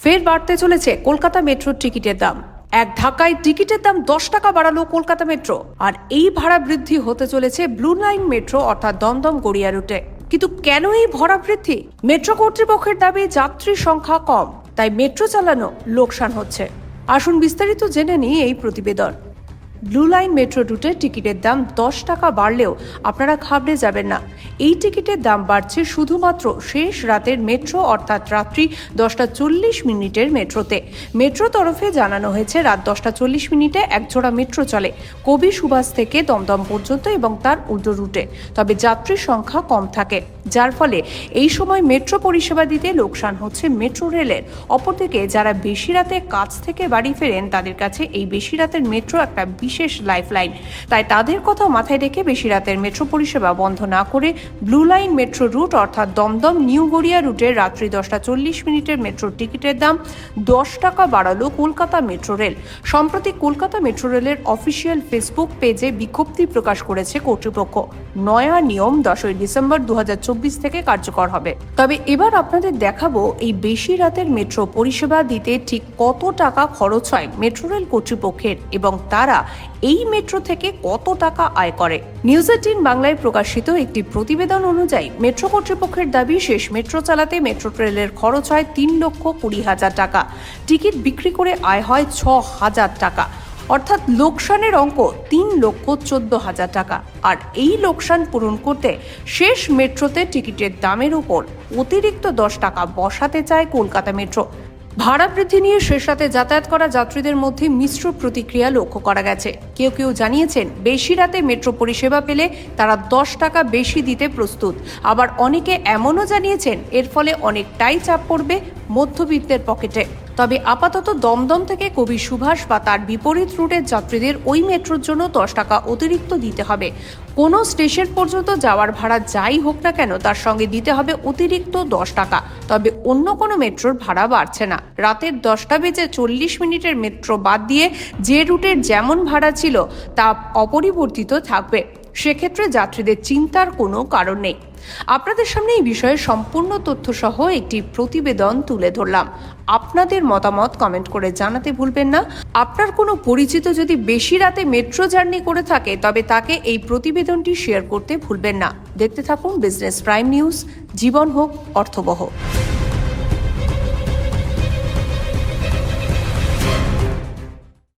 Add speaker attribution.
Speaker 1: ফের বাড়তে চলেছে কলকাতা মেট্রোর টিকিটের দাম। এক ধাক্কায় টিকিটের দাম 10 টাকা বাড়ালো কলকাতা মেট্রো। আর এই ভাড়া বৃদ্ধি হতে চলেছে ব্লু লাইন মেট্রো অর্থাৎ দমদম গড়িয়া রুটে। কিন্তু কেন এই ভাড়া বৃদ্ধি? মেট্রো কর্তৃপক্ষের দাবি যাত্রীর সংখ্যা কম, তাই মেট্রো চালানো লোকসান হচ্ছে। আসুন বিস্তারিত জেনে নিই এই প্রতিবেদন। ব্লু লাইন মেট্রো রুটের টিকিটের দাম 10 টাকা বাড়লেও আপনারা ঘাবড়ে যাবেন না। এই টিকিটের দাম বাড়ছে শুধুমাত্র শেষ রাতের মেট্রো অর্থাৎ রাত্রি 10:40 মেট্রোতে। মেট্রো তরফে জানানো হয়েছে রাত 10:40 এক জোড়া মেট্রো চলে কবি সুভাষ থেকে দমদম পর্যন্ত এবং তার উল্টো রুটে। তবে যাত্রীর সংখ্যা কম থাকে, যার ফলে এই সময় মেট্রো পরিষেবা দিতে লোকসান হচ্ছে মেট্রো রেলের। অপরদিকে যারা বেশি রাতে কাজ থেকে বাড়ি ফেরেন তাদের কাছে এই বেশি রাতের মেট্রো একটা বিশেষ লাইফলাইন। তাই তাদের কথা মাথায় রেখে বেশি রাতের মেট্রো পরিষেবা বন্ধ না করে ব্লু লাইন মেট্রো রুট অর্থাৎ দমদম নিউ গড়িয়া রুটের রাত্রি 10:40 মেট্রোর টিকিটের দাম 10 টাকা বাড়ালো কলকাতা মেট্রো রেল। সম্প্রতি কলকাতা মেট্রো রেলের অফিসিয়াল ফেসবুক পেজে বিজ্ঞপ্তি প্রকাশ করেছে কর্তৃপক্ষ। নয়া নিয়ম 10 ডিসেম্বর 2024 থেকে কার্যকর হবে। তবে এবার আপনাদের দেখাবো এই বেশি রাতের মেট্রো পরিষেবা দিতে ঠিক কত টাকা খরচ হয় মেট্রো রেল কর্তৃপক্ষের এবং তারা এই মেট্রো থেকে কত টাকা আয় করে। নিউজ 18 বাংলায় প্রকাশিত একটি প্রতিবেদন অনুযায়ী মেট্রো কর্তৃপক্ষের দাবি শেষ মেট্রো চালাতে মেট্রো রেলের খরচ হয় 3,20,000 টাকা। টিকিট বিক্রি করে আয় হয় 6,000 টাকা, অর্থাৎ লোকসানের অঙ্ক 3,14,000 টাকা। আর এই লোকসান পূরণ করতে শেষ মেট্রোতে টিকিটের দামের উপর অতিরিক্ত 10 টাকা বসাতে চায় কলকাতা মেট্রো। ভাড়া বৃদ্ধি নিয়ে শেষ রাতে যাতায়াত করা যাত্রীদের মধ্যে মিশ্র প্রতিক্রিয়া লক্ষ্য করা গেছে। কেউ কেউ জানিয়েছেন বেশি রাতে মেট্রো পরিষেবা পেলে তারা 10 টাকা বেশি দিতে প্রস্তুত। আবার অনেকে এমনও জানিয়েছেন এর ফলে অনেকটাই চাপ পড়বে মধ্যবিত্তের পকেটে। তবে আপাতত দমদম থেকে কবি সুভাষ বা তার বিপরীত রুটের যাত্রীদের ওই মেট্রোর জন্য 10 টাকা অতিরিক্ত দিতে হবে। কোনো স্টেশন পর্যন্ত যাওয়ার ভাড়া যাই হোক না কেন তার সঙ্গে দিতে হবে অতিরিক্ত 10 টাকা। তবে অন্য কোনো মেট্রোর ভাড়া বাড়ছে না। রাতের 10:40 মেট্রো বাদ দিয়ে যে রুটের যেমন ভাড়া ছিল তা অপরিবর্তিত থাকবে। সেক্ষেত্রে যাত্রীদের চিন্তার কোনো কারণ নেই। আপনাদের সামনে এই বিষয়ে সম্পূর্ণ তথ্য সহ একটি প্রতিবেদন তুলে ধরলাম। আপনাদের মতামত কমেন্ট করে জানাতে ভুলবেন না। আপনার কোনো পরিচিত যদি বেশি রাতে মেট্রো জার্নি করে থাকে তবে তাকে এই প্রতিবেদনটি শেয়ার করতে ভুলবেন না। দেখতে থাকুন বিজনেস প্রাইম নিউজ। জীবন হোক অর্থবহ।